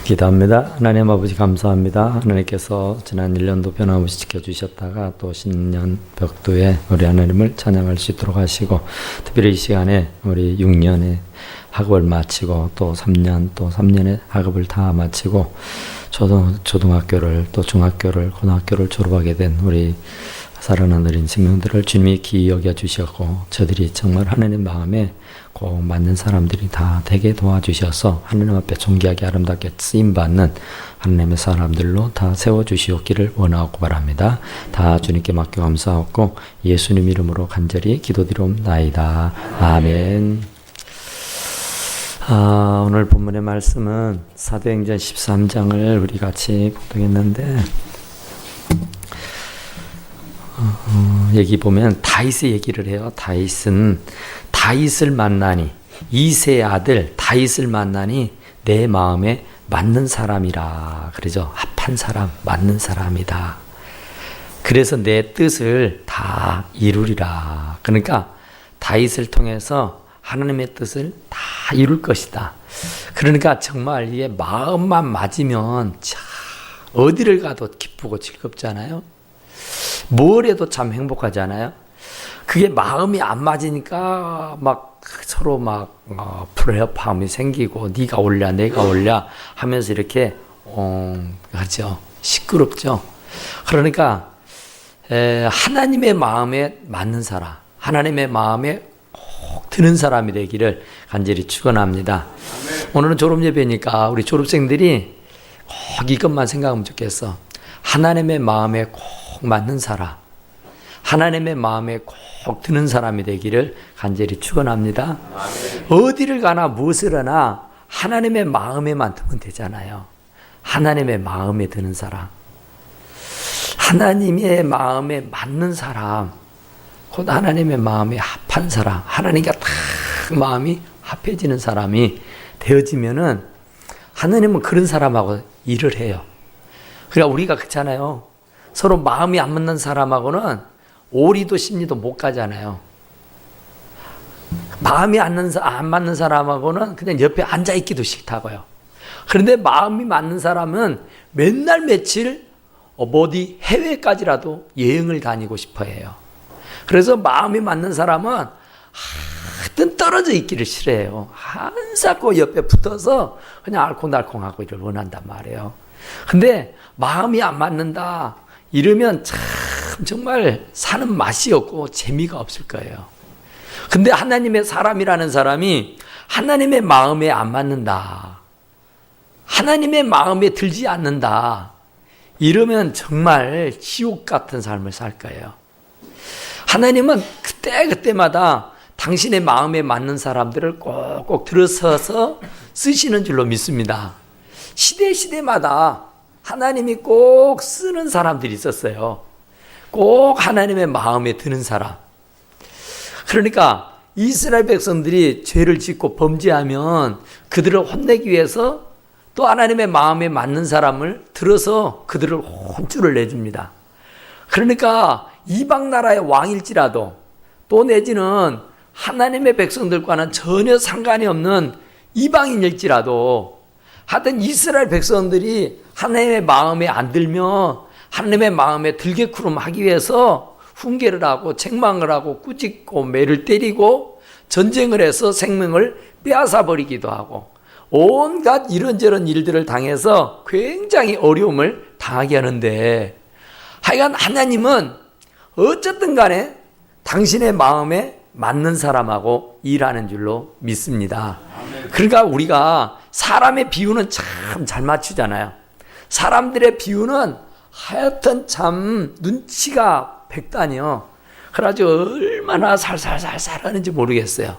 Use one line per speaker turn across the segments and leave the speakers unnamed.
기도합니다. 하나님 아버지 감사합니다. 하나님께서 지난 1년도 변함없이 지켜주셨다가 또 신년 벽두에 우리 하나님을 찬양할 수 있도록 하시고, 특별히 이 시간에 우리 6년의 학업을 마치고 또 3년의 학업을 다 마치고 초등학교를 또 중학교를 고등학교를 졸업하게 된 우리 사랑하는 어린 친구들을 주님이 귀히 여겨주셨고, 저들이 정말 하나님 마음에 꼭 맞는 사람들이 다 되게 도와주셔서 하나님 앞에 존귀하게 아름답게 쓰임받는 하나님의 사람들로 다 세워주시옵기를 원하고 바랍니다. 다 주님께 맡겨 감사하고 예수님 이름으로 간절히 기도드리옵나이다. 아멘. 오늘 본문의 말씀은 사도행전 13장을 우리 같이 봉독했는데, 여기 보면 다윗의 얘기를 해요. 다윗을 만나니, 이새의 아들 다윗을 만나니 내 마음에 맞는 사람이라. 그러죠. 합한 사람, 맞는 사람이다. 그래서 내 뜻을 다 이루리라. 그러니까 다윗을 통해서 하나님의 뜻을 다 이룰 것이다. 그러니까 정말 이게 마음만 맞으면 어디를 가도 기쁘고 즐겁잖아요. 뭘 해도 참 행복하잖아요. 그게 마음이 안 맞으니까 막 서로 막 불협화음이 생기고 네가 올랴 내가 올랴 하면서 이렇게 그렇죠. 시끄럽죠. 그러니까 하나님의 마음에 맞는 사람, 하나님의 마음에 꼭 드는 사람이 되기를 간절히 축원합니다. 오늘은 졸업 예배니까 우리 졸업생들이 꼭 이것만 생각하면 좋겠어. 하나님의 마음에 꼭 맞는 사람, 하나님의 마음에 꼭 드는 사람이 되기를 간절히 축원합니다. 어디를 가나 무엇을 하나 하나님의 마음에만 두면 되잖아요. 하나님의 마음에 드는 사람, 하나님의 마음에 맞는 사람, 곧 하나님의 마음에 합한 사람, 하나님과 딱 마음이 합해지는 사람이 되어지면은 하나님은 그런 사람하고 일을 해요. 그러니까 우리가 그렇잖아요. 서로 마음이 안 맞는 사람하고는 오리도 심리도 못 가잖아요. 마음이 안 맞는 사람하고는 그냥 옆에 앉아있기도 싫다고요. 그런데 마음이 맞는 사람은 맨날 며칠 어디 해외까지라도 여행을 다니고 싶어 해요. 그래서 마음이 맞는 사람은 하여튼 떨어져 있기를 싫어해요. 항상 그 옆에 붙어서 그냥 알콩달콩하고 이를 원한단 말이에요. 근데 마음이 안 맞는다 이러면 참 정말 사는 맛이 없고 재미가 없을 거예요. 근데 하나님의 사람이라는 사람이 하나님의 마음에 안 맞는다, 하나님의 마음에 들지 않는다 이러면 정말 지옥 같은 삶을 살 거예요. 하나님은 그때마다 당신의 마음에 맞는 사람들을 꼭꼭 들어서서 쓰시는 줄로 믿습니다. 시대마다 하나님이 꼭 쓰는 사람들이 있었어요. 꼭 하나님의 마음에 드는 사람. 그러니까 이스라엘 백성들이 죄를 짓고 범죄하면 그들을 혼내기 위해서 또 하나님의 마음에 맞는 사람을 들어서 그들을 혼쭐을 내줍니다. 그러니까 이방 나라의 왕일지라도 또 내지는 하나님의 백성들과는 전혀 상관이 없는 이방인일지라도 하여튼 이스라엘 백성들이 하나님의 마음에 안 들면 하나님의 마음에 들게꾸름 하기 위해서 훈계를 하고 책망을 하고 꾸짖고 매를 때리고 전쟁을 해서 생명을 빼앗아 버리기도 하고 온갖 이런저런 일들을 당해서 굉장히 어려움을 당하게 하는데, 하여간 하나님은 어쨌든 간에 당신의 마음에 맞는 사람하고 일하는 줄로 믿습니다. 그러니까 우리가 사람의 비유는 참 잘 맞추잖아요. 사람들의 비유는 하여튼 참 눈치가 백단이요. 그래가지고 얼마나 살살살살 하는지 모르겠어요.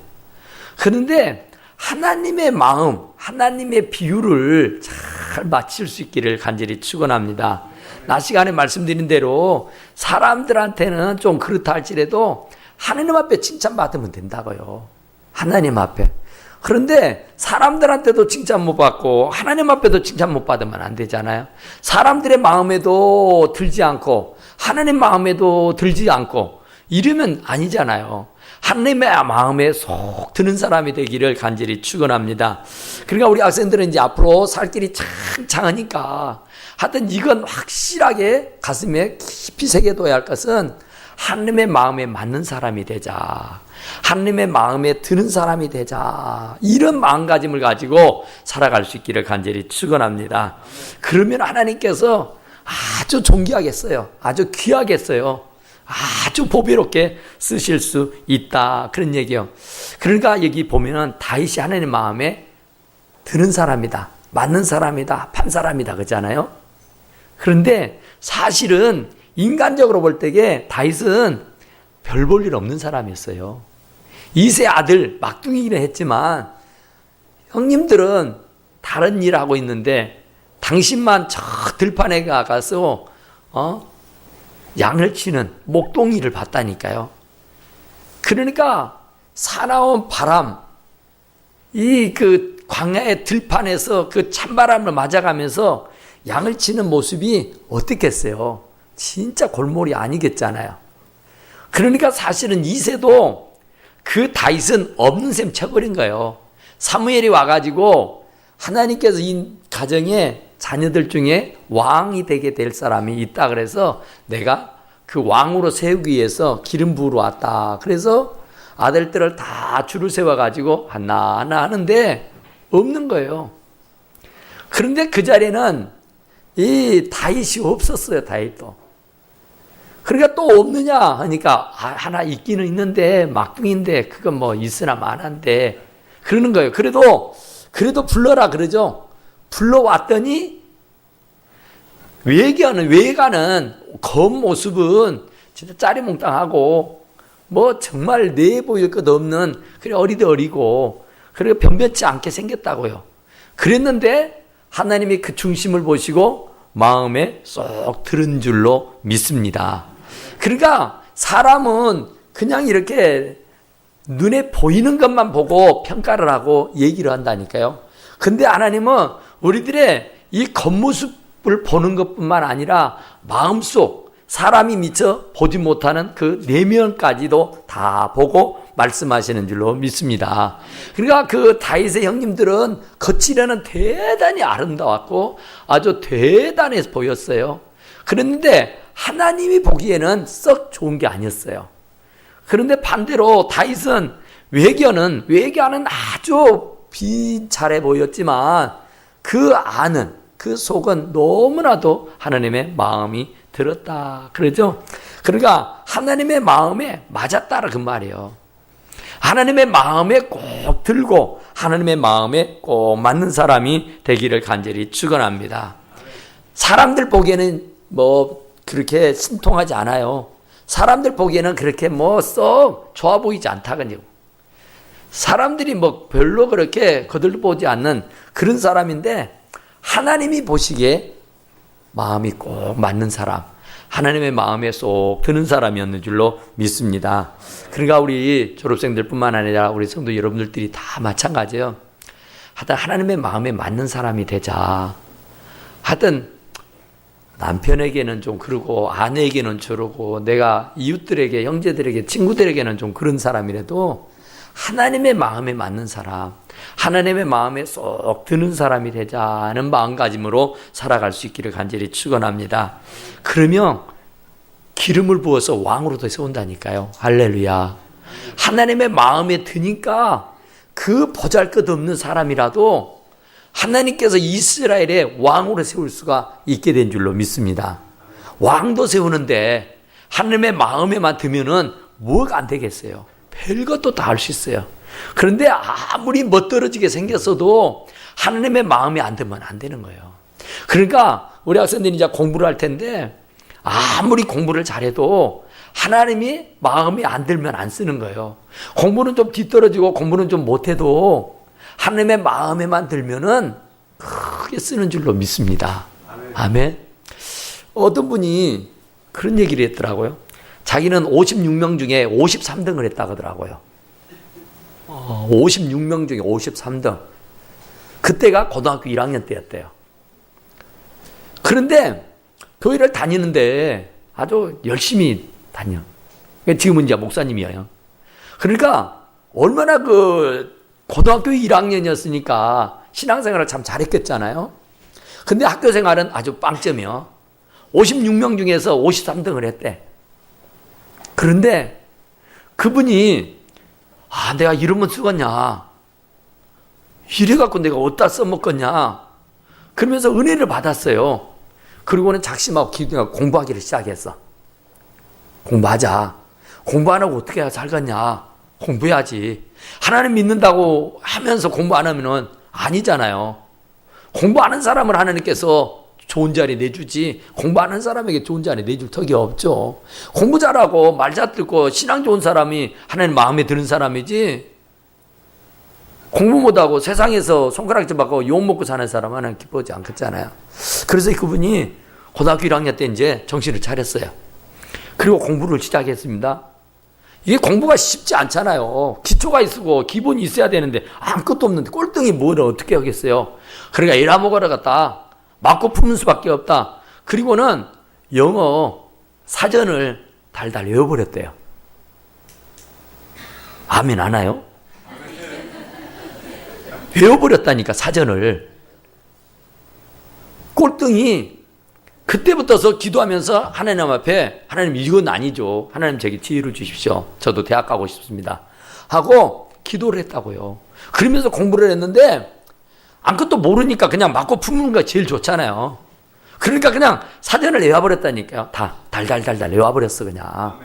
그런데 하나님의 마음, 하나님의 비유를 잘 맞출 수 있기를 간절히 축원합니다. 낮 시간에 말씀드린 대로 사람들한테는 좀 그렇다 할지라도 하나님 앞에 칭찬받으면 된다고요. 하나님 앞에. 그런데 사람들한테도 칭찬 못 받고 하나님 앞에도 칭찬 못 받으면 안 되잖아요. 사람들의 마음에도 들지 않고 하나님 마음에도 들지 않고 이러면 아니잖아요. 하나님의 마음에 속 드는 사람이 되기를 간절히 축원합니다. 그러니까 우리 학생들은 이제 앞으로 살 길이 참 장하니까 하여튼 이건 확실하게 가슴에 깊이 새겨둬야 할 것은 하나님의 마음에 맞는 사람이 되자. 하나님의 마음에 드는 사람이 되자. 이런 마음가짐을 가지고 살아갈 수 있기를 간절히 축원합니다. 그러면 하나님께서 아주 존귀하겠어요. 아주 귀하겠어요. 아주 보배롭게 쓰실 수 있다. 그런 얘기요. 그러니까 여기 보면은 다윗이 하나님의 마음에 드는 사람이다. 맞는 사람이다. 판 사람이다. 그러잖아요. 그런데 사실은 인간적으로 볼 때에 다윗은 별 볼 일 없는 사람이었어요. 이세 아들 막둥이기는 했지만 형님들은 다른 일 하고 있는데 당신만 저 들판에 가서 양을 치는 목동이를 봤다니까요. 그러니까 사나운 바람, 그 광야의 들판에서 그 찬바람을 맞아가면서 양을 치는 모습이 어떻겠어요? 진짜 골몰이 아니겠잖아요. 그러니까 사실은 이새도 그 다윗은 없는 셈 쳐버린 거예요. 사무엘이 와가지고 하나님께서 이 가정에 자녀들 중에 왕이 되게 될 사람이 있다 그래서 내가 그 왕으로 세우기 위해서 기름 부으러 왔다. 그래서 아들들을 다 줄을 세워가지고 하나하나 하는데 없는 거예요. 그런데 그 자리에는 이 다윗이 없었어요. 다윗도. 그러니까 또 없느냐 하니까 하나 있기는 있는데 막둥인데 그건 뭐 있으나 마나인데 그러는 거예요. 그래도 불러라 그러죠. 불러왔더니 외가는 겉모습은 진짜 짜리몽땅하고 뭐 정말 내 보일 것 없는 그래 어리고 그리고 변변치 않게 생겼다고요. 그랬는데 하나님이 그 중심을 보시고 마음에 쏙 들은 줄로 믿습니다. 그러니까 사람은 그냥 이렇게 눈에 보이는 것만 보고 평가를 하고 얘기를 한다니까요. 근데 하나님은 우리들의 이 겉모습을 보는 것뿐만 아니라 마음속 사람이 미처 보지 못하는 그 내면까지도 다 보고 말씀하시는 줄로 믿습니다. 그러니까 그 다윗의 형님들은 겉이로는 대단히 아름다웠고 아주 대단해 보였어요. 그런데 하나님이 보기에는 썩 좋은 게 아니었어요. 그런데 반대로 다윗은 외견은 아주 비잘해 보였지만 그 안은 그 속은 너무나도 하나님의 마음이 들었다 그러죠. 그러니까 하나님의 마음에 맞았다라 그 말이에요. 하나님의 마음에 꼭 들고 하나님의 마음에 꼭 맞는 사람이 되기를 간절히 축원합니다. 사람들 보기에는 뭐 그렇게 신통하지 않아요. 사람들 보기에는 그렇게 뭐 썩 좋아 보이지 않다거든요. 사람들이 뭐 별로 그렇게 거들보지 않는 그런 사람인데 하나님이 보시기에 마음이 꼭 맞는 사람, 하나님의 마음에 쏙 드는 사람이었는 줄로 믿습니다. 그러니까 우리 졸업생들뿐만 아니라 우리 성도 여러분들이 다 마찬가지예요. 하여튼 하나님의 마음에 맞는 사람이 되자. 하여튼 남편에게는 좀 그러고 아내에게는 저러고 내가 이웃들에게 형제들에게 친구들에게는 좀 그런 사람이라도 하나님의 마음에 맞는 사람, 하나님의 마음에 쏙 드는 사람이 되자는 마음가짐으로 살아갈 수 있기를 간절히 축원합니다. 그러면 기름을 부어서 왕으로도 세운다니까요. 할렐루야. 하나님의 마음에 드니까 그 보잘것없는 사람이라도 하나님께서 이스라엘의 왕으로 세울 수가 있게 된 줄로 믿습니다. 왕도 세우는데 하나님의 마음에만 들면은 뭐가 안 되겠어요. 별것도 다 할 수 있어요. 그런데 아무리 멋들어지게 생겼어도 하나님의 마음에 안 들면 안 되는 거예요. 그러니까 우리 학생들이 이제 공부를 할 텐데 아무리 공부를 잘해도 하나님이 마음에 안 들면 안 쓰는 거예요. 공부는 좀 뒤떨어지고 공부는 좀 못해도 하나님의 마음에만 들면은 크게 쓰는 줄로 믿습니다. 아멘. 어떤 분이 그런 얘기를 했더라고요. 자기는 56명 중에 53등을 했다고 하더라고요. 56명 중에 53등. 그때가 고등학교 1학년 때였대요. 그런데 교회를 다니는데 아주 열심히 다녀. 지금은 이제 목사님이에요. 그러니까 얼마나 그 고등학교 1학년이었으니까 신앙생활을 참 잘했겠잖아요. 근데 학교 생활은 아주 빵점이요. 56명 중에서 53등을 했대. 그런데 그분이 내가 이러면 쓰겠냐, 이래갖고 내가 어디다 써먹겠냐, 그러면서 은혜를 받았어요. 그리고는 작심하고 기도하고 공부하기를 시작했어. 공부하자. 공부 안 하고 어떻게 해야 살겠냐. 공부해야지. 하나님 믿는다고 하면서 공부 안 하면은 아니잖아요. 공부하는 사람을 하나님께서 좋은 자리 내주지, 공부하는 사람에게 좋은 자리 내줄 턱이 없죠. 공부 잘하고 말 잘 듣고 신앙 좋은 사람이 하나님 마음에 드는 사람이지, 공부 못하고 세상에서 손가락질 받고 욕먹고 사는 사람은 하나님 기뻐하지 않겠잖아요. 그래서 그분이 고등학교 1학년 때 이제 정신을 차렸어요. 그리고 공부를 시작했습니다. 이게 공부가 쉽지 않잖아요. 기초가 있고 기본이 있어야 되는데 아무것도 없는데 꼴등이 뭘 어떻게 하겠어요. 그러니까 일하먹으러 갔다 맞고 푸는 수밖에 없다. 그리고는 영어 사전을 달달 외워버렸대요. 아멘 안 와요? 외워버렸다니까, 사전을. 꼴등이 그때부터서 기도하면서 하나님 앞에, 하나님 이건 아니죠, 하나님 제게 지혜를 주십시오, 저도 대학 가고 싶습니다 하고 기도를 했다고요. 그러면서 공부를 했는데 아무것도 모르니까 그냥 맞고 푸는 거 제일 좋잖아요. 그러니까 그냥 사전을 외워버렸다니까요. 다 달달달달 외워버렸어 그냥.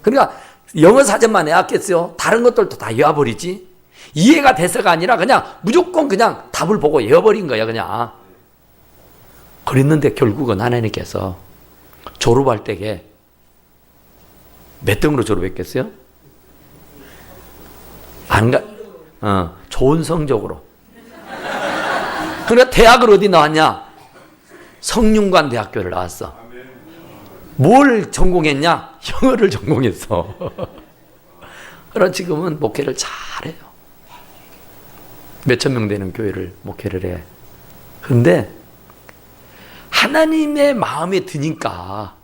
그러니까 영어 사전만 외웠겠어요? 다른 것들도 다 외워버리지. 이해가 돼서가 아니라 그냥 무조건 그냥 답을 보고 외워버린 거야 그냥. 그랬는데 결국은 하나님께서 졸업할 때에 몇 등으로 졸업했겠어요? 좋은 성적으로. 그러니까 대학을 어디 나왔냐? 성균관 대학교를 나왔어. 뭘 전공했냐? 영어를 전공했어. 그러나 지금은 목회를 잘해요. 몇천 명 되는 교회를 목회를 해. 그런데 하나님의 마음에 드니까,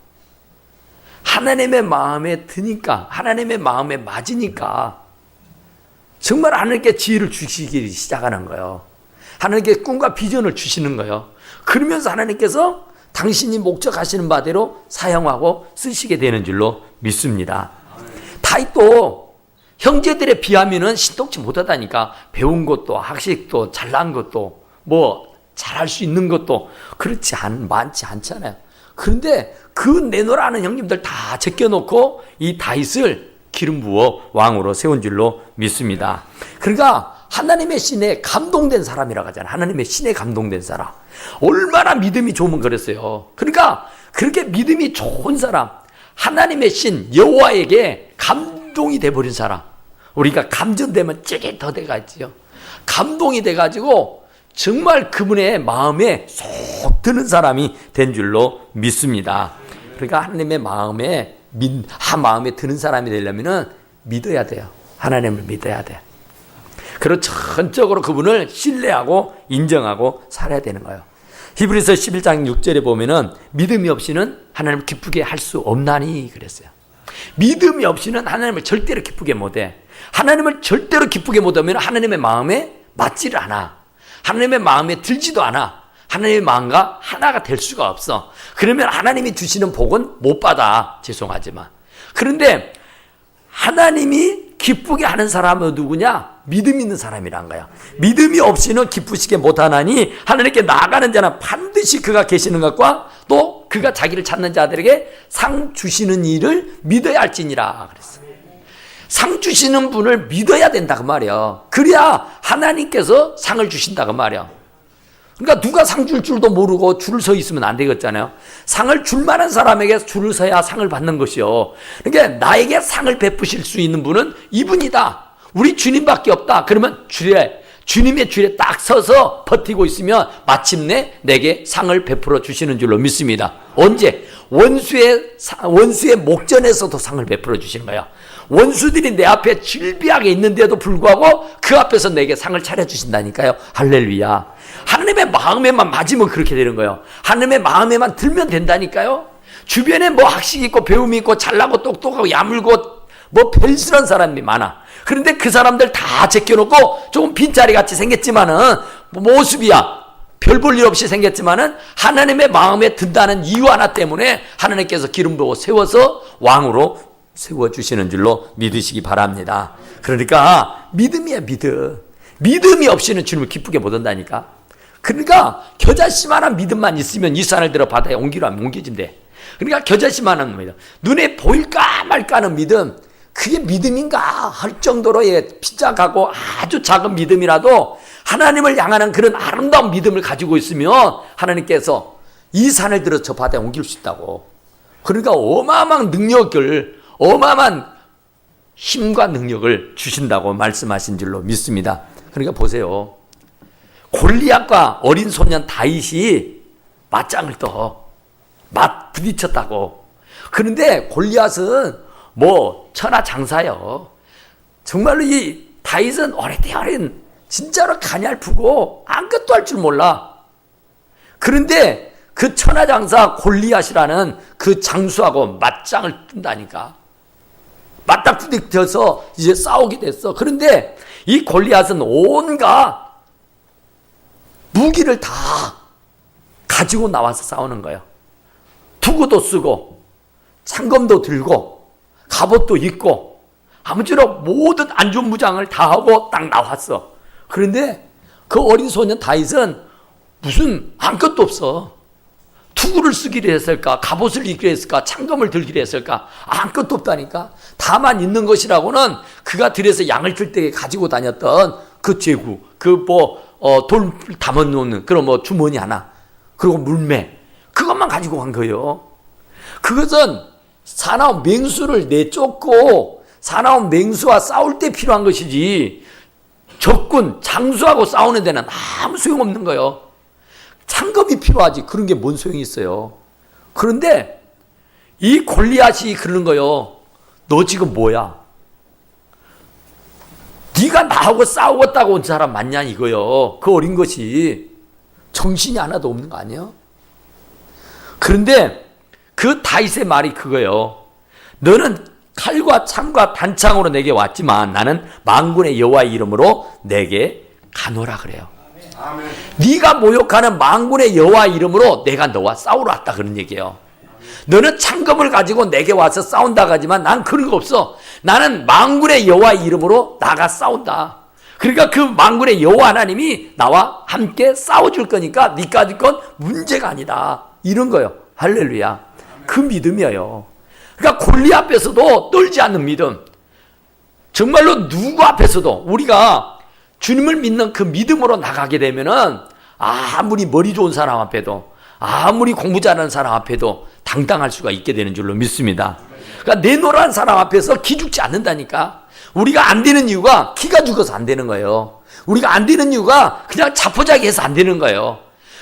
하나님의 마음에 맞으니까 정말 하나님께 지혜를 주시기 시작하는 거예요. 하나님께 꿈과 비전을 주시는 거예요. 그러면서 하나님께서 당신이 목적하시는 바대로 사용하고 쓰시게 되는 줄로 믿습니다. 다윗도 형제들에 비하면은 신통치 못하다니까. 배운 것도, 학식도, 잘난 것도, 뭐 잘할 수 있는 것도 많지 않잖아요. 그런데 그 내놓으라는 형님들 다 제껴놓고 이 다윗을 기름 부어 왕으로 세운 줄로 믿습니다. 그러니까 하나님의 신에 감동된 사람이라고 하잖아요. 하나님의 신에 감동된 사람. 얼마나 믿음이 좋으면 그랬어요. 그러니까 그렇게 믿음이 좋은 사람, 하나님의 신 여호와에게 감동이 돼버린 사람, 우리가 감전되면 찌릿 더 돼가지요. 감동이 돼가지고 정말 그분의 마음에 쏙 드는 사람이 된 줄로 믿습니다. 그러니까 하나님의 마음에 드는 사람이 되려면 믿어야 돼요. 하나님을 믿어야 돼요. 그리고 전적으로 그분을 신뢰하고 인정하고 살아야 되는 거예요. 히브리서 11장 6절에 보면은 믿음이 없이는 하나님을 기쁘게 할 수 없나니 그랬어요. 믿음이 없이는 하나님을 절대로 기쁘게 못해. 하나님을 절대로 기쁘게 못하면 하나님의 마음에 맞지를 않아. 하나님의 마음에 들지도 않아. 하나님의 마음과 하나가 될 수가 없어. 그러면 하나님이 주시는 복은 못 받아. 죄송하지만. 그런데 하나님이 기쁘게 하는 사람은 누구냐? 믿음 있는 사람이란 거야. 믿음이 없이는 기쁘시게 못하나니 하나님께 나아가는 자는 반드시 그가 계시는 것과 또 그가 자기를 찾는 자들에게 상 주시는 일을 믿어야 할지니라 그랬어. 상 주시는 분을 믿어야 된다 그 말이야. 그래야 하나님께서 상을 주신다 그 말이야. 그러니까 누가 상 줄 줄도 모르고 줄을 서 있으면 안 되겠잖아요. 상을 줄 만한 사람에게 줄을 서야 상을 받는 것이요. 그러니까 나에게 상을 베푸실 수 있는 분은 이분이다. 우리 주님밖에 없다. 그러면 주님의 줄에 딱 서서 버티고 있으면 마침내 내게 상을 베풀어 주시는 줄로 믿습니다. 언제? 원수의 목전에서도 상을 베풀어 주시는 거야. 원수들이 내 앞에 질비하게 있는데도 불구하고 그 앞에서 내게 상을 차려주신다니까요. 할렐루야. 하나님의 마음에만 맞으면 그렇게 되는 거예요. 하나님의 마음에만 들면 된다니까요. 주변에 뭐 학식 있고 배움이 있고 잘나고 똑똑하고 야물고 뭐 별스런 사람이 많아. 그런데 그 사람들 다 제껴놓고 조금 빈자리 같이 생겼지만은 모습이야 별 볼 일 없이 생겼지만은 하나님의 마음에 든다는 이유 하나 때문에 하나님께서 기름 부어 세워서 왕으로 세워주시는 줄로 믿으시기 바랍니다. 그러니까 믿음이야, 믿음. 믿음이 없이는 주님을 기쁘게 못 한다니까. 그러니까 겨자씨만한 믿음만 있으면 이 산을 들어 바다에 옮기려 하면 옮겨진대. 그러니까 겨자씨만한 믿음, 눈에 보일까 말까 하는 믿음, 그게 믿음인가 할 정도로의 피작하고 아주 작은 믿음이라도 하나님을 향하는 그런 아름다운 믿음을 가지고 있으면 하나님께서 이 산을 들어 저 바다에 옮길 수 있다고. 그러니까 어마어마한 능력을, 어마어마한 힘과 능력을 주신다고 말씀하신 줄로 믿습니다. 그러니까 보세요. 골리앗과 어린 소년 다윗이 맞짱을 부딪혔다고. 그런데 골리앗은 뭐 천하장사요. 정말로 이 다윗은 어린 진짜로 가냘프고 아무것도 할 줄 몰라. 그런데 그 천하장사 골리앗이라는 그 장수하고 맞짱을 뜬다니까. 맞닥 부딪혀서 이제 싸우게 됐어. 그런데 이 골리앗은 온갖 무기를 다 가지고 나와서 싸우는 거예요. 투구도 쓰고 창검도 들고 갑옷도 입고 아무쪼록 모든 안전무장을 다 하고 딱 나왔어. 그런데 그 어린 소년 다윗은 무슨 아무것도 없어. 투구를 쓰기로 했을까? 갑옷을 입기로 했을까? 창검을 들기로 했을까? 아무것도 없다니까. 다만 있는 것이라고는 그가 들에서 양을 칠 때 가지고 다녔던 그 제구, 돌 담아놓는 그런 주머니 하나, 그리고 물매, 그것만 가지고 간 거예요. 그것은 사나운 맹수를 내쫓고 사나운 맹수와 싸울 때 필요한 것이지 적군, 장수하고 싸우는 데는 아무 소용없는 거예요. 창검이 필요하지. 그런 게 뭔 소용이 있어요. 그런데 이 골리앗이 그러는 거예요. 너 지금 뭐야? 네가 나하고 싸우겠다고 온 사람 맞냐 이거요. 그 어린 것이 정신이 하나도 없는 거 아니에요? 그런데 그 다윗의 말이 그거예요. 너는 칼과 창과 단창으로 내게 왔지만 나는 만군의 여호와의 이름으로 내게 가노라 그래요. 아멘. 네가 모욕하는 만군의 여호와의 이름으로 내가 너와 싸우러 왔다 그런 얘기예요. 너는 창검을 가지고 내게 와서 싸운다 하지만 난 그런 거 없어. 나는 만군의 여호와의 이름으로 나가 싸운다. 그러니까 그 만군의 여호와 하나님이 나와 함께 싸워줄 거니까 네까지 건 문제가 아니다. 이런 거예요. 할렐루야. 그 믿음이에요. 그러니까 골리앗 앞에서도 떨지 않는 믿음. 정말로 누구 앞에서도 우리가 주님을 믿는 그 믿음으로 나가게 되면은 아무리 머리 좋은 사람 앞에도 아무리 공부 잘하는 사람 앞에도 당당할 수가 있게 되는 줄로 믿습니다. 그러니까 내노란 사람 앞에서 기죽지 않는다니까. 우리가 안 되는 이유가 기가 죽어서 안 되는 거예요. 우리가 안 되는 이유가 그냥 자포자기해서 안 되는 거예요.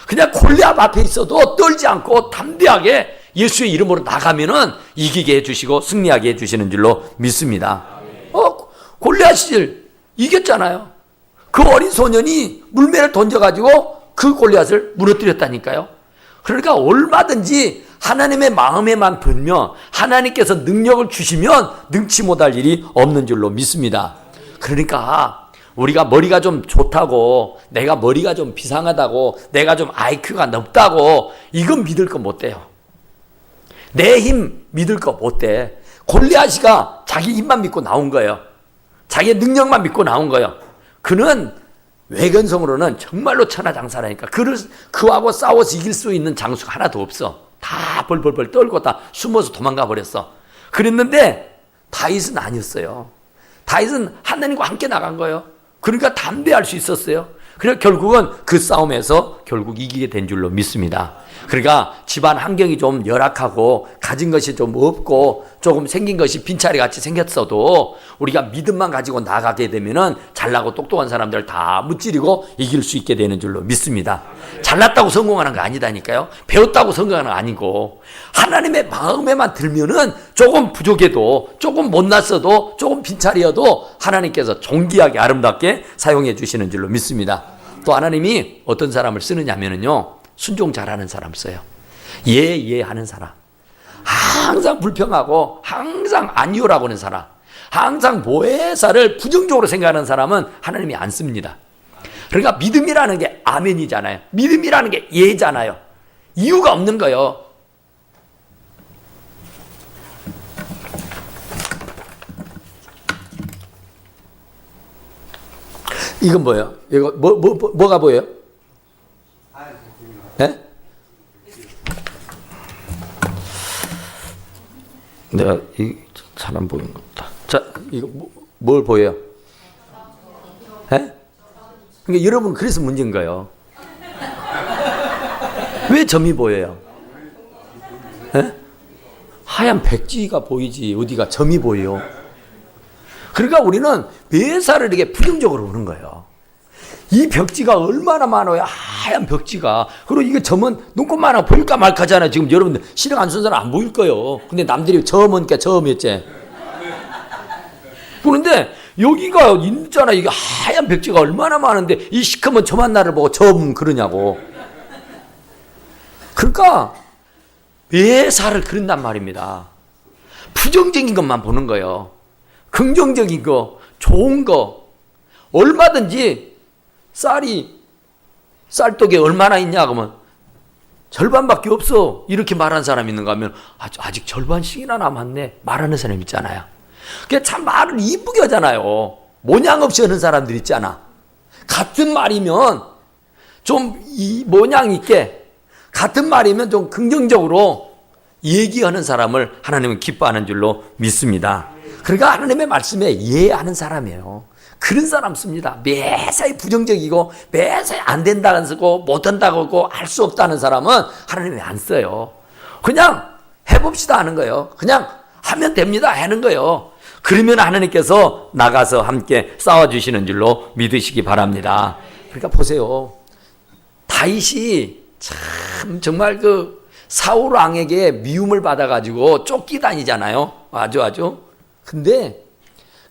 그냥 골리앗 앞에 있어도 떨지 않고 담대하게 예수의 이름으로 나가면은 이기게 해주시고 승리하게 해주시는 줄로 믿습니다. 골리앗이 이겼잖아요. 그 어린 소년이 물매를 던져가지고 그 골리앗을 무너뜨렸다니까요. 그러니까 얼마든지 하나님의 마음에만 들면 하나님께서 능력을 주시면 능치 못할 일이 없는 줄로 믿습니다. 그러니까 우리가 머리가 좀 좋다고, 내가 머리가 좀 비상하다고, 내가 좀 IQ가 높다고 이건 믿을 거 못 돼요. 내 힘 믿을 거 못 돼. 골리앗이가 자기 힘만 믿고 나온 거예요. 자기의 능력만 믿고 나온 거예요. 그는 외견성으로는 정말로 천하장사라니까. 그하고 싸워서 이길 수 있는 장수가 하나도 없어. 다 벌벌벌 떨고 다 숨어서 도망가 버렸어. 그랬는데 다윗은 아니었어요. 다윗은 하나님과 함께 나간 거예요. 그러니까 담대할 수 있었어요. 그래서 결국은 그 싸움에서 결국 이기게 된 줄로 믿습니다. 그러니까 집안 환경이 좀 열악하고 가진 것이 좀 없고 조금 생긴 것이 빈차리 같이 생겼어도 우리가 믿음만 가지고 나가게 되면은 잘나고 똑똑한 사람들 다 무찌르고 이길 수 있게 되는 줄로 믿습니다. 잘났다고 성공하는 거 아니다니까요. 배웠다고 성공하는 거 아니고 하나님의 마음에만 들면은 조금 부족해도 조금 못났어도 조금 빈차리여도 하나님께서 존귀하게 아름답게 사용해 주시는 줄로 믿습니다. 또 하나님이 어떤 사람을 쓰느냐면요. 순종 잘하는 사람 써요. 예 하는 사람. 항상 불평하고 항상 아니오라고 하는 사람. 항상 보혜사를 부정적으로 생각하는 사람은 하나님이 안 씁니다. 그러니까 믿음이라는 게 아멘이잖아요. 믿음이라는 게 예잖아요. 이유가 없는 거예요. 이건 뭐예요? 이거 뭐가 보여요? 네? 내가 잘 안 보이는 것 같다. 자, 이거 뭘 보여요? 네? 그러니까 여러분 그래서 문제인 거예요. 왜 점이 보여요? 네? 하얀 백지가 보이지 어디가 점이 보여요? 그러니까 우리는 매사를 이렇게 부정적으로 보는 거예요. 이 벽지가 얼마나 많아요. 하얀 벽지가. 그리고 이게 점은 눈곱만 보일까 말까잖아요. 지금 여러분들 신경 안 쓴 사람 안 보일 거예요. 근데 남들이 점은니까 점이었지. 그런데 여기가 있잖아. 이게 하얀 벽지가 얼마나 많은데 이 시커먼 점 하나를 보고 점 그러냐고. 그러니까 매사를 그런단 말입니다. 부정적인 것만 보는 거예요. 긍정적인 거, 좋은 거, 얼마든지 쌀떡에 얼마나 있냐 그러면 절반밖에 없어 이렇게 말하는 사람이 있는가 하면 아직 절반씩이나 남았네 말하는 사람 있잖아요. 그게 참 말을 이쁘게 하잖아요. 모양 없이 하는 사람들 있잖아. 같은 말이면 좀 이 모양 있게 같은 말이면 좀 긍정적으로 얘기하는 사람을 하나님은 기뻐하는 줄로 믿습니다. 그러니까 하나님의 말씀에 이해하는 사람이에요. 그런 사람 씁니다. 매사에 부정적이고 매사에 안 된다고 쓰고 못한다고 하고 할 수 없다는 사람은 하나님이 안 써요. 그냥 해봅시다 하는 거예요. 그냥 하면 됩니다 하는 거예요. 그러면 하나님께서 나가서 함께 싸워주시는 줄로 믿으시기 바랍니다. 그러니까 보세요. 다윗이 참 정말 그 사울 왕에게 미움을 받아가지고 쫓기다니잖아요. 아주. 근데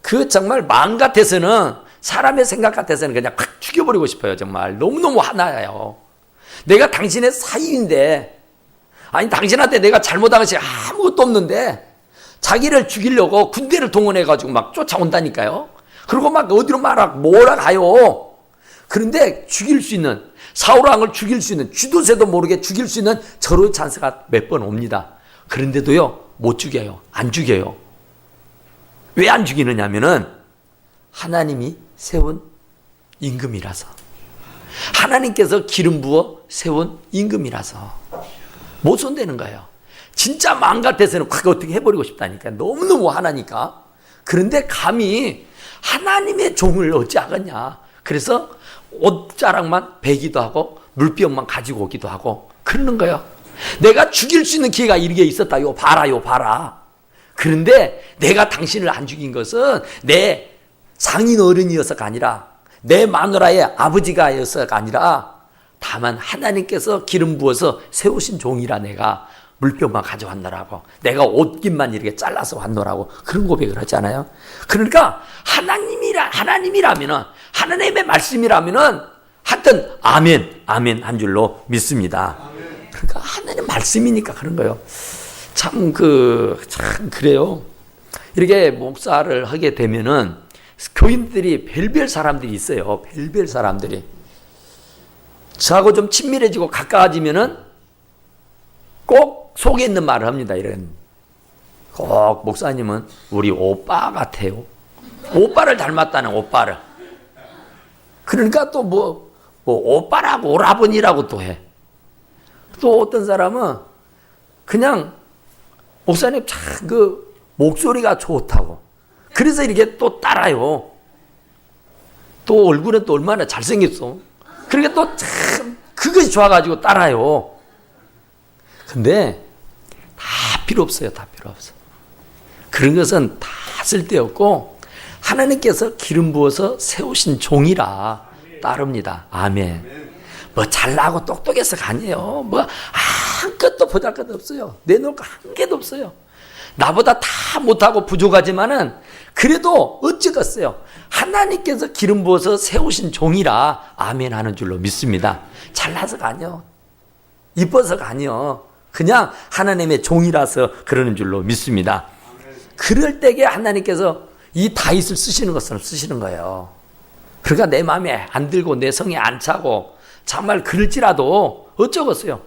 그 정말 마음 같아서는 사람의 생각 같아서는 그냥 확 죽여버리고 싶어요. 정말 너무너무 화나요. 내가 당신의 사위인데 아니 당신한테 내가 잘못한 것이 아무것도 없는데 자기를 죽이려고 군대를 동원해가지고 막 쫓아온다니까요. 그리고 막 어디로 몰아가요. 그런데 죽일 수 있는 사울왕을 죽일 수 있는 쥐도새도 모르게 죽일 수 있는 절호의 찬스가 몇 번 옵니다. 그런데도요 못 죽여요. 안 죽여요. 왜 안 죽이느냐 하면은 하나님이 세운 임금이라서, 하나님께서 기름 부어 세운 임금이라서 못 손대는 거예요. 진짜 마음 같아서는 확 어떻게 해버리고 싶다니까. 너무너무 화나니까. 그런데 감히 하나님의 종을 어찌하겠냐. 그래서 옷자락만 베기도 하고 물병만 가지고 오기도 하고 그러는 거예요. 내가 죽일 수 있는 기회가 이렇게 있었다. 요 봐라. 그런데 내가 당신을 안 죽인 것은 내 상인 어른이어서가 아니라 내 마누라의 아버지가여서가 아니라 다만 하나님께서 기름 부어서 세우신 종이라 내가 물병만 가져왔노라고, 내가 옷깃만 이렇게 잘라서 왔노라고 그런 고백을 하잖아요. 그러니까 하나님이라면은 하나님의 말씀이라면은 하여튼 아멘 한 줄로 믿습니다. 그러니까 하나님 말씀이니까 그런 거예요. 참 그래요. 이렇게 목사를 하게 되면은 교인들이 별별 사람들이 있어요. 별별 사람들이. 저하고 좀 친밀해지고 가까워지면은 꼭 속에 있는 말을 합니다. 꼭 목사님은 우리 오빠 같아요. 오빠를 닮았다는 오빠를. 그러니까 또 뭐 오빠라고 오라버니라고 또 해. 또 어떤 사람은 그냥 목사님 참 그 목소리가 좋다고. 그래서 이렇게 또 따라요. 또 얼굴은 또 얼마나 잘생겼어. 그러니까 또 참 그것이 좋아가지고 따라요. 근데 다 필요 없어요. 다 필요 없어. 그런 것은 다 쓸데없고 하나님께서 기름 부어서 세우신 종이라 따릅니다. 아멘. 뭐 잘나고 똑똑해서가 아니에요. 뭐 한 것도 보잘것 없어요. 내놓을 거 한 개도 없어요. 나보다 다 못하고 부족하지만은 그래도 어찌겠어요. 하나님께서 기름 부어서 세우신 종이라 아멘 하는 줄로 믿습니다. 잘나서가 아니요. 이뻐서가 아니요. 그냥 하나님의 종이라서 그러는 줄로 믿습니다. 그럴 때에 하나님께서 이 다윗을 쓰시는 것처럼 쓰시는 거예요. 그러니까 내 마음에 안 들고 내 성에 안 차고 정말 그럴지라도 어쩌겠어요.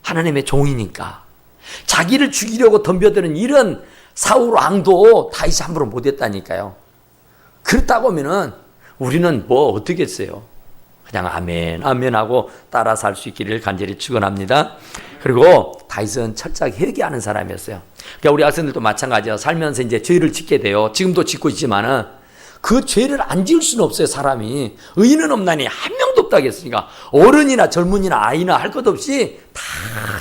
하나님의 종이니까. 자기를 죽이려고 덤벼드는 이런 사울 왕도 다윗이 함부로 못했다니까요. 그렇다고 하면은 우리는 뭐 어떻게 했어요? 그냥 아멘 아멘 하고 따라 살 수 있기를 간절히 축원합니다. 그리고 다윗은 철저하게 회개하는 사람이었어요. 그러니까 우리 학생들도 마찬가지예요. 살면서 이제 죄를 짓게 돼요. 지금도 짓고 있지만은 그 죄를 안 지을 수는 없어요. 사람이 의인은 없나니 한 명도 없다 했으니까 어른이나 젊은이나 아이나 할 것 없이 다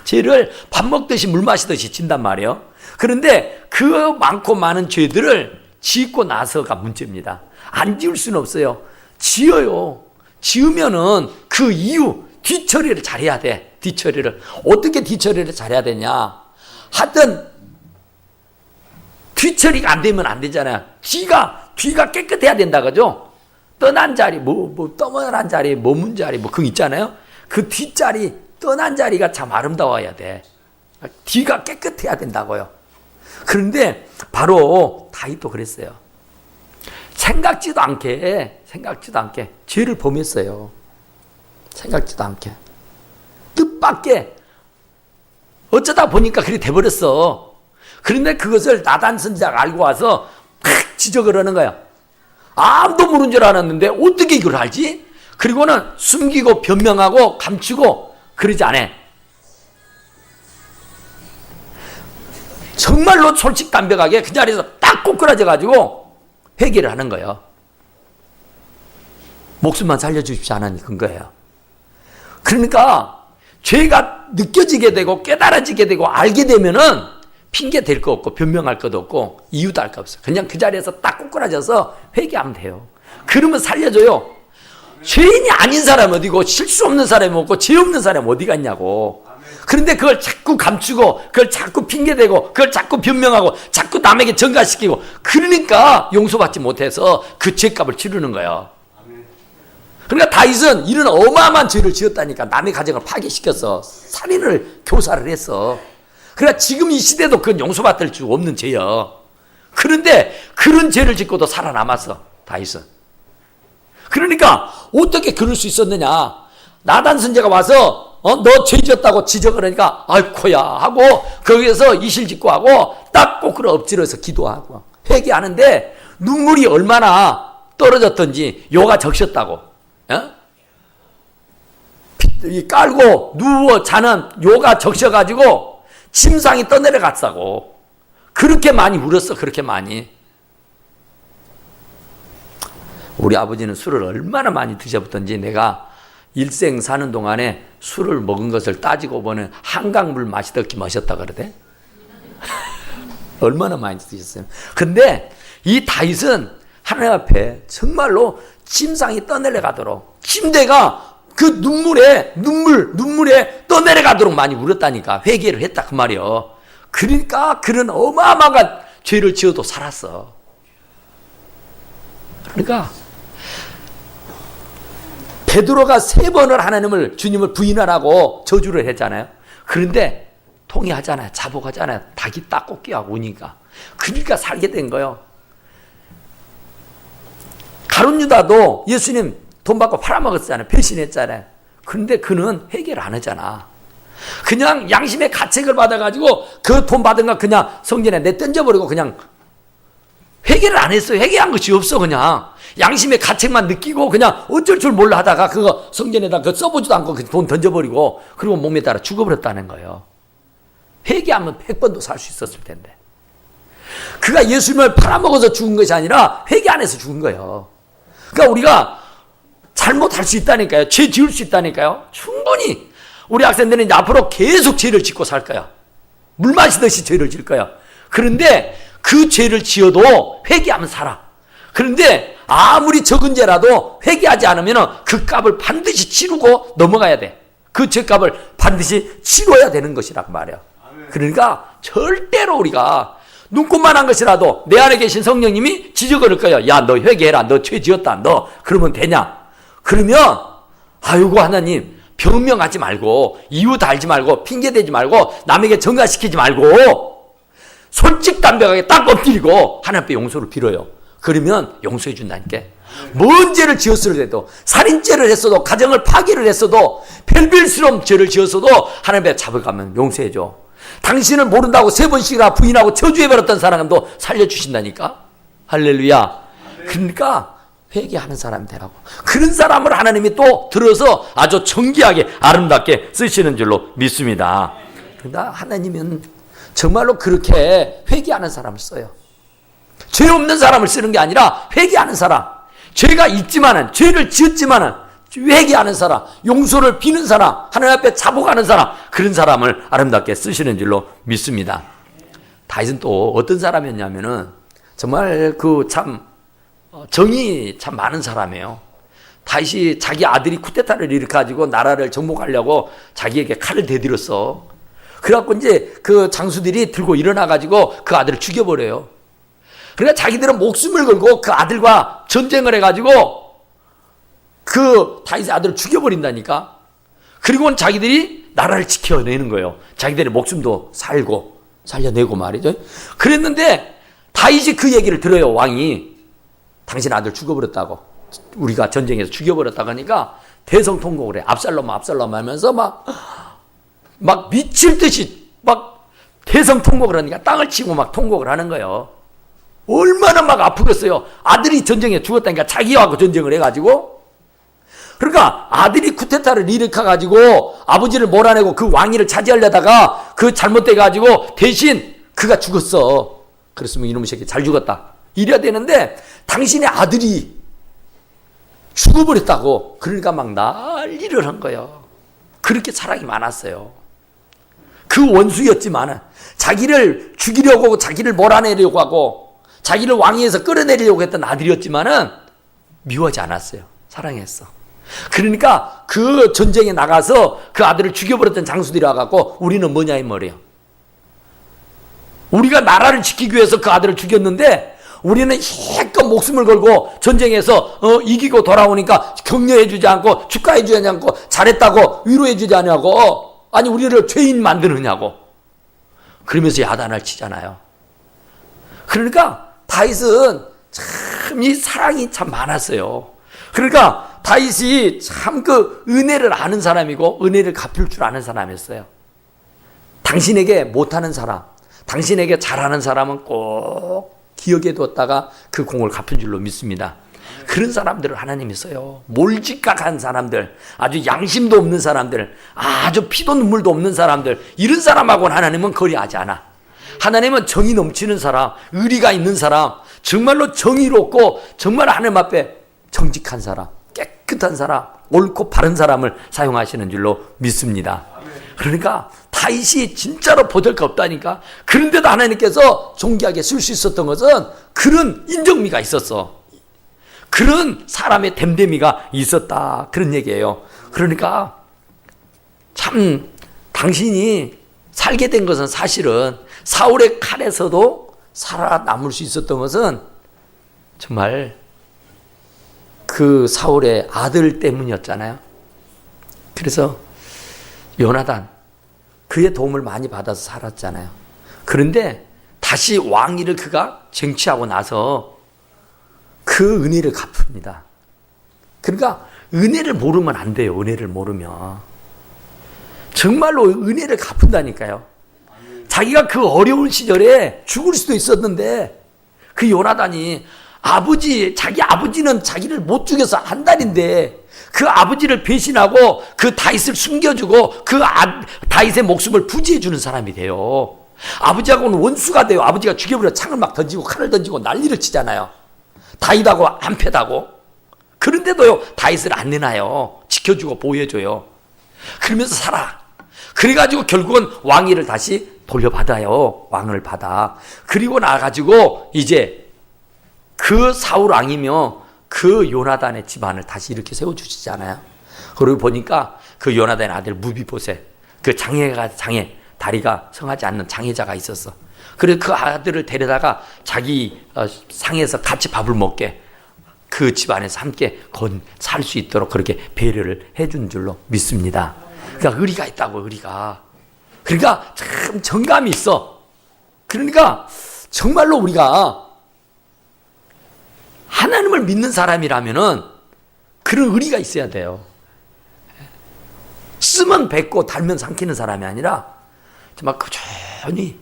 죄를 밥 먹듯이 물 마시듯이 진단 말이에요. 그런데 그 많고 많은 죄들을 짓고 나서가 문제입니다. 안 지을 수는 없어요. 지어요. 지으면은 그 이유 뒤처리를 잘해야 돼. 뒤처리를 어떻게 뒤처리를 잘해야 되냐? 하여튼 뒤처리가 안 되면 안 되잖아요. 뒤가 깨끗해야 된다 그죠? 떠난 자리 떠난 자리 머문 자리 뭐 그거 있잖아요. 그 뒷자리 떠난 자리가 참 아름다워야 돼. 뒤가 깨끗해야 된다고요. 그런데 바로 다윗도 그랬어요. 생각지도 않게 죄를 범했어요. 생각지도 않게 뜻밖의 어쩌다 보니까 그렇게 돼버렸어. 그런데 그것을 나단 선지자가 알고 와서 팍 지적을 하는 거야. 아무도 모르는 줄 알았는데 어떻게 이걸 알지? 그리고는 숨기고 변명하고 감추고 그러지 않아. 정말로 솔직담백하게 그 자리에서 딱 꼬꾸라져가지고 회개를 하는 거예요. 목숨만 살려주십시오 하나님 근거예요. 그러니까 죄가 느껴지게 되고 깨달아지게 되고 알게 되면은 핑계 댈 거 없고 변명할 것도 없고 이유도 할 거 없어요. 그냥 그 자리에서 딱 꼬꾸라져서 회개하면 돼요. 그러면 살려줘요. 죄인이 아닌 사람 어디고 실수 없는 사람이 없고 죄 없는 사람이 어디 갔냐고. 그런데 그걸 자꾸 감추고 그걸 자꾸 핑계대고 그걸 자꾸 변명하고 자꾸 남에게 전가시키고 그러니까 용서받지 못해서 그 죄값을 치르는 거예요. 그러니까 다윗은 이런 어마어마한 죄를 지었다니까. 남의 가정을 파괴시켜서 살인을 교사를 했어. 그러니까 지금 이 시대도 그건 용서받을 수 없는 죄야. 그런데 그런 죄를 짓고도 살아남았어 다윗은. 그러니까 어떻게 그럴 수 있었느냐. 나단 선지자가 와서 너 죄 지었다고 지적을 하니까 아이코야 하고 거기에서 이실 짓고 하고 딱 꼬꾸라 엎질러서 기도하고 회개하는데 눈물이 얼마나 떨어졌던지 요가 적셨다고. 깔고 누워 자는 요가 적셔가지고 침상이 떠내려갔다고. 그렇게 많이 울었어. 그렇게 많이. 우리 아버지는 술을 얼마나 많이 드셔봤던지 내가 일생 사는 동안에 술을 먹은 것을 따지고 보면 한강물 마시듯이 마셨다 그러대. 얼마나 많이 드셨어요. 근데 이 다윗은 하나님 앞에 정말로 침상이 떠내려가도록 침대가 그 눈물에 떠내려가도록 많이 울었다니까. 회개를 했다 그 말이요. 그러니까 그런 어마어마한 죄를 지어도 살았어. 그러니까 베드로가 3번을 주님을 부인하라고 저주를 했잖아요. 그런데 통회하잖아요. 자복하잖아요. 닭이 딱 꺾여하고 오니까. 그러니까 살게 된 거예요. 가룟 유다도 예수님 돈 받고 팔아먹었잖아요. 배신했잖아요. 그런데 그는 회개를 안 하잖아. 그냥 양심의 가책을 받아가지고 그 돈 받은 거 그냥 성전에 내던져버리고 그냥 회개를 안 했어요. 회개한 것이 없어. 그냥 양심의 가책만 느끼고 그냥 어쩔 줄 몰라 하다가 그거 성전에다 그거 써보지도 않고 그 돈 던져버리고 그리고 몸에 따라 죽어버렸다는 거예요. 회개하면 100번도 살 수 있었을 텐데. 그가 예수님을 팔아먹어서 죽은 것이 아니라 회개 안 해서 죽은 거예요. 그러니까 우리가 잘못할 수 있다니까요. 죄 지을 수 있다니까요. 충분히 우리 학생들은 이제 앞으로 계속 죄를 짓고 살 거야. 물 마시듯이 죄를 질 거야. 그런데 그 죄를 지어도 회개하면 살아. 그런데 아무리 적은 죄라도 회개하지 않으면 그 값을 반드시 치르고 넘어가야 돼. 그 죄값을 반드시 치러야 되는 것이란 말이야. 그러니까 절대로 우리가 눈꽃만한 것이라도 내 안에 계신 성령님이 지적을 할 거예요. 야, 너 회개해라. 너 죄 지었다. 너 그러면 되냐? 그러면 아이고 하나님 변명하지 말고 이유 달지 말고 핑계대지 말고 남에게 전가시키지 말고 솔직담백하게 딱 엎드리고 하나님 앞에 용서를 빌어요. 그러면 용서해 준다니까. 뭔 죄를 지었어도, 살인죄를 했어도, 가정을 파괴를 했어도, 별별스러운 죄를 지었어도 하나님 앞에 잡아가면 용서해 줘. 당신을 모른다고 3번씩이나 부인하고 저주해버렸던 사람도 살려주신다니까. 할렐루야. 그러니까 회개하는 사람이 되라고. 그런 사람을 하나님이 또 들어서 아주 정기하게 아름답게 쓰시는 줄로 믿습니다. 그러나 하나님은 정말로 그렇게 회개하는 사람을 써요. 죄 없는 사람을 쓰는 게 아니라 회개하는 사람, 죄가 있지만은, 죄를 지었지만은 회개하는 사람, 용서를 비는 사람, 하나님 앞에 자복하는 사람, 그런 사람을 아름답게 쓰시는 줄로 믿습니다. 다윗은 또 어떤 사람이었냐면은 정말 정이 참 많은 사람이에요. 다윗이 자기 아들이 쿠데타를 일으켜가지고 나라를 정복하려고 자기에게 칼을 대들었어. 그래갖고 이제 그 장수들이 들고 일어나가지고 그 아들을 죽여버려요. 그러니까 자기들은 목숨을 걸고 그 아들과 전쟁을 해가지고 그 다윗의 아들을 죽여버린다니까. 그리고는 자기들이 나라를 지켜내는 거예요. 자기들의 목숨도 살려내고 말이죠. 그랬는데 다윗이 그 얘기를 들어요. 왕이 당신 아들 죽여버렸다고, 우리가 전쟁에서 죽여버렸다고 하니까 대성통곡을 해. 압살롬 하면서 막 미칠 듯이 막 대성통곡을 하니까 땅을 치고 막 통곡을 하는 거예요. 얼마나 막 아프겠어요. 아들이 전쟁에 죽었다니까. 자기하고 전쟁을 해가지고. 그러니까 아들이 쿠데타를 일으켜가지고 아버지를 몰아내고 그 왕위를 차지하려다가 그 잘못돼가지고 대신 그가 죽었어. 그랬으면 이놈의 새끼 잘 죽었다 이래야 되는데 당신의 아들이 죽어버렸다고. 그러니까 막 난리를 한 거예요. 그렇게 사랑이 많았어요. 그 원수였지만 자기를 죽이려고, 자기를 몰아내려고 하고 자기를 왕위에서 끌어내리려고 했던 아들이었지만은 미워하지 않았어요. 사랑했어. 그러니까 그 전쟁에 나가서 그 아들을 죽여버렸던 장수들이 와갖고 우리는 뭐냐 이 말이에요. 우리가 나라를 지키기 위해서 그 아들을 죽였는데 우리는 힘껏 목숨을 걸고 전쟁에서 이기고 돌아오니까 격려해주지 않고 축하해주지 않고 잘했다고 위로해주지 않냐고. 아니 우리를 죄인 만드느냐고. 그러면서 야단을 치잖아요. 그러니까 다윗은 참 이 사랑이 참 많았어요. 그러니까 다윗이 참 그 은혜를 아는 사람이고 은혜를 갚을 줄 아는 사람이었어요. 당신에게 못하는 사람, 당신에게 잘하는 사람은 꼭 기억해 두었다가 그 공을 갚은 줄로 믿습니다. 그런 사람들을 하나님이 써요. 몰직각한 사람들, 아주 양심도 없는 사람들, 아주 피도 눈물도 없는 사람들, 이런 사람하고는 하나님은 거리하지 않아. 하나님은 정이 넘치는 사람, 의리가 있는 사람, 정말로 정의롭고 정말 하나님 앞에 정직한 사람, 깨끗한 사람, 옳고 바른 사람을 사용하시는 줄로 믿습니다. 그러니까 다윗이 진짜로 보잘 거 없다니까. 그런데도 하나님께서 존귀하게 쓸 수 있었던 것은 그런 인정미가 있었어. 그런 사람의 됨됨이가 있었다. 그런 얘기예요. 그러니까 참 당신이 살게 된 것은 사실은 사울의 칼에서도 살아남을 수 있었던 것은 정말 그 사울의 아들 때문이었잖아요. 그래서 요나단, 그의 도움을 많이 받아서 살았잖아요. 그런데 다시 왕위를 그가 쟁취하고 나서 그 은혜를 갚습니다. 그러니까 은혜를 모르면 안 돼요. 은혜를 모르면. 정말로 은혜를 갚는다니까요. 자기가 그 어려운 시절에 죽을 수도 있었는데 그 요나단이 자기 아버지는 자기를 못 죽여서 한 달인데 그 아버지를 배신하고 그 다윗을 숨겨주고 그 다윗의 목숨을 부지해 주는 사람이 돼요. 아버지하고는 원수가 돼요. 아버지가 죽여버려 창을 막 던지고 칼을 던지고 난리를 치잖아요. 다윗하고 안 패다고. 그런데도요 다윗을 안 내놔요. 지켜주고 보호해줘요. 그러면서 살아. 그래가지고 결국은 왕위를 다시 돌려받아요. 왕을 받아. 그리고 나가지고 이제 그 사울 왕이며 그 요나단의 집안을 다시 이렇게 세워주시잖아요. 그리고 보니까 그 요나단의 아들 무비보셋, 그 장애, 다리가 성하지 않는 장애자가 있었어. 그래서 그 아들을 데려다가 자기 상에서 같이 밥을 먹게 그 집안에서 함께 살 수 있도록 그렇게 배려를 해준 줄로 믿습니다. 그러니까 의리가 있다고, 의리가. 그러니까 참 정감이 있어. 그러니까 정말로 우리가 하나님을 믿는 사람이라면은 그런 의리가 있어야 돼요. 쓰면 뱉고 달면 삼키는 사람이 아니라 정말 꾸준히.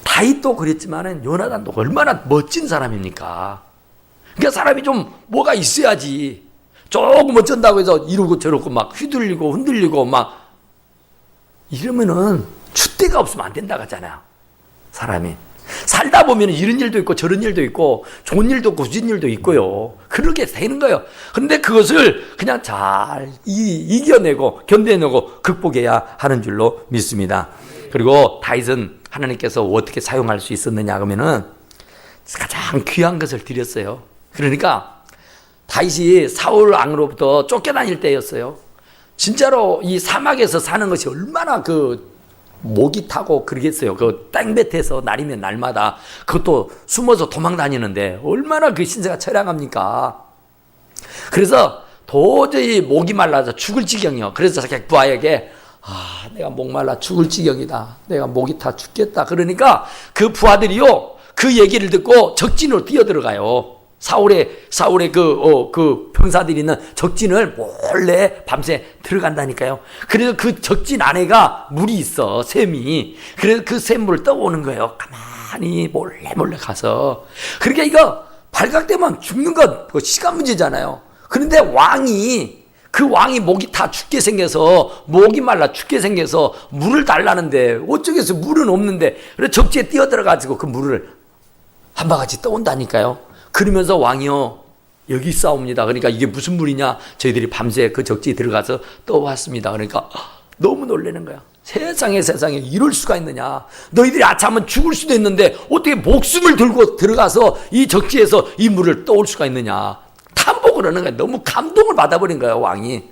다윗도 그랬지만은 요나단도 얼마나 멋진 사람입니까? 그러니까 사람이 좀 뭐가 있어야지. 조금 어쩐다고 해서 이러고 저러고 막 휘둘리고 흔들리고 막 이러면은 줏대가 없으면 안 된다 하잖아요. 사람이 살다 보면 이런 일도 있고 저런 일도 있고 좋은 일도 있고 굳은 일도 있고요. 그렇게 되는 거예요. 그런데 그것을 그냥 잘 이겨내고 견뎌내고 극복해야 하는 줄로 믿습니다. 그리고 다윗은 하나님께서 어떻게 사용할 수 있었느냐 그러면은 가장 귀한 것을 드렸어요. 그러니까 다윗이 사울 왕으로부터 쫓겨다닐 때였어요. 진짜로 이 사막에서 사는 것이 얼마나 목이 타고 그러겠어요. 땡볕에서 날이면 날마다 그것도 숨어서 도망 다니는데 얼마나 신세가 처량합니까? 그래서 도저히 목이 말라서 죽을 지경이요. 그래서 자기 부하에게 내가 목말라 죽을 지경이다. 내가 목이 타 죽겠다. 그러니까 그 부하들이요. 그 얘기를 듣고 적진으로 뛰어들어가요. 사울의 그 병사들이 있는 적진을 몰래 밤새 들어간다니까요. 그래서 그 적진 안에가 물이 있어, 샘이. 그래서 그 샘물을 떠오는 거예요. 가만히 몰래 가서. 그러니까 이거 발각되면 죽는 건 시간 문제잖아요. 그런데 그 왕이 목이 다 죽게 생겨서, 목이 말라 죽게 생겨서 물을 달라는데 어쩌겠어. 물은 없는데. 그래서 적지에 뛰어들어가지고 그 물을 한 바가지 떠온다니까요. 그러면서 왕이요, 여기 있사옵니다. 그러니까 이게 무슨 물이냐? 저희들이 밤새 그 적지에 들어가서 떠왔습니다. 그러니까 너무 놀라는 거야. 세상에 이럴 수가 있느냐? 너희들이 아차하면 죽을 수도 있는데 어떻게 목숨을 들고 들어가서 이 적지에서 이 물을 떠올 수가 있느냐? 탐복을 하는 거야. 너무 감동을 받아버린 거야, 왕이.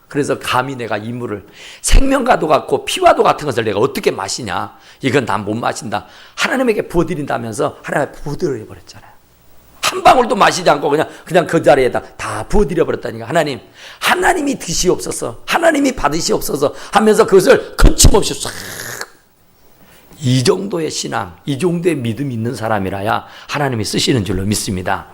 그래서 감히 내가 이 물을 생명과도 같고 피와도 같은 것을 내가 어떻게 마시냐? 이건 난 못 마신다. 하나님에게 부어드린다면서 하나님께 부어드려 버렸잖아요. 한 방울도 마시지 않고 그냥 그 자리에다 다 부어드려 버렸다니까. 하나님이 드시옵소서, 하나님이 받으시옵소서 하면서 그것을 거침없이 싹. 이 정도의 신앙, 이 정도의 믿음이 있는 사람이라야 하나님이 쓰시는 줄로 믿습니다.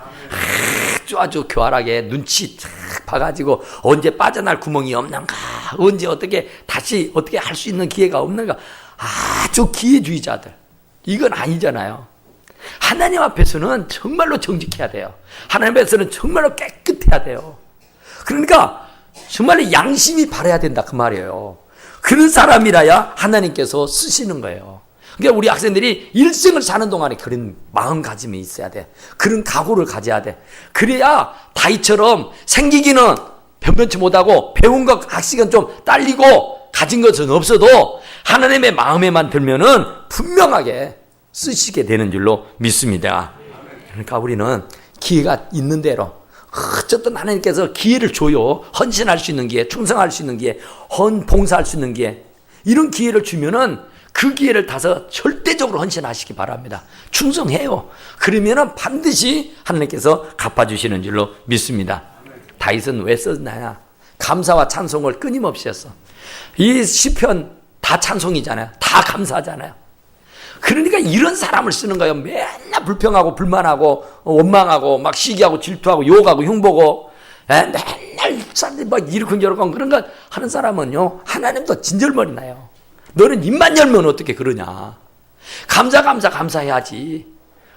아주 교활하게 눈치 쫙 봐가지고 언제 빠져날 구멍이 없는가, 언제 어떻게 할 수 있는 기회가 없는가, 아주 기회주의자들. 이건 아니잖아요. 하나님 앞에서는 정말로 정직해야 돼요. 하나님 앞에서는 정말로 깨끗해야 돼요. 그러니까 정말로 양심이 바라야 된다 그 말이에요. 그런 사람이라야 하나님께서 쓰시는 거예요. 그러니까 우리 학생들이 일생을 사는 동안에 그런 마음가짐이 있어야 돼. 그런 각오를 가져야 돼. 그래야 다윗처럼 생기기는 변변치 못하고 배운 것 학식은 좀 딸리고 가진 것은 없어도 하나님의 마음에만 들면은 분명하게 쓰시게 되는 줄로 믿습니다. 그러니까 우리는 기회가 있는 대로 어쨌든 하나님께서 기회를 줘요. 헌신할 수 있는 기회, 충성할 수 있는 기회, 봉사할 수 있는 기회. 이런 기회를 주면은 그 기회를 타서 절대적으로 헌신하시기 바랍니다. 충성해요. 그러면은 반드시 하나님께서 갚아주시는 줄로 믿습니다. 다윗은 왜 썼나요? 감사와 찬송을 끊임없이 했어. 이 시편 다 찬송이잖아요. 다 감사하잖아요. 그러니까 이런 사람을 쓰는 거예요. 맨날 불평하고 불만하고 원망하고 막 시기하고 질투하고 욕하고 흉보고 맨날 막 이렇게 저렇게 그런 거 하는 사람은요, 하나님도 진절머리 나요. 너는 입만 열면 어떻게 그러냐? 감사해야지.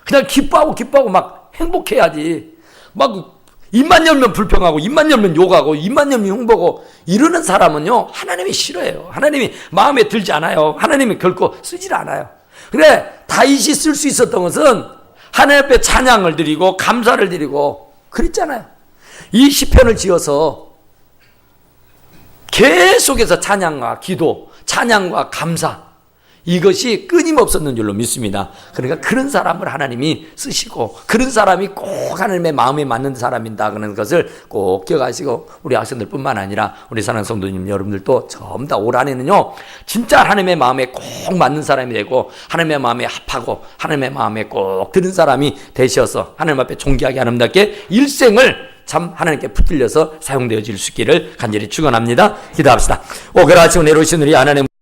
그냥 기뻐하고 막 행복해야지. 막 입만 열면 불평하고 입만 열면 욕하고 입만 열면 흉보고 이러는 사람은요, 하나님이 싫어해요. 하나님이 마음에 들지 않아요. 하나님이 결코 쓰질 않아요. 그래, 다윗이 쓸 수 있었던 것은 하나님 앞에 찬양을 드리고 감사를 드리고 그랬잖아요. 이 시편을 지어서 계속해서 찬양과 기도, 찬양과 감사, 이것이 끊임없었는 줄로 믿습니다. 그러니까 그런 사람을 하나님이 쓰시고 그런 사람이 꼭 하나님의 마음에 맞는 사람이다 그런 것을 꼭 기억하시고 우리 학생들뿐만 아니라 우리 사랑하는 성도님 여러분들도 전부 다 올 한해는요, 진짜 하나님의 마음에 꼭 맞는 사람이 되고 하나님의 마음에 합하고 하나님의 마음에 꼭 드는 사람이 되셔서 하나님 앞에 존귀하게 아름답게 일생을 참 하나님께 붙들려서 사용되어질 수 있기를 간절히 축원합니다. 기도합시다. 오그라지고 내려오신 우리 하나님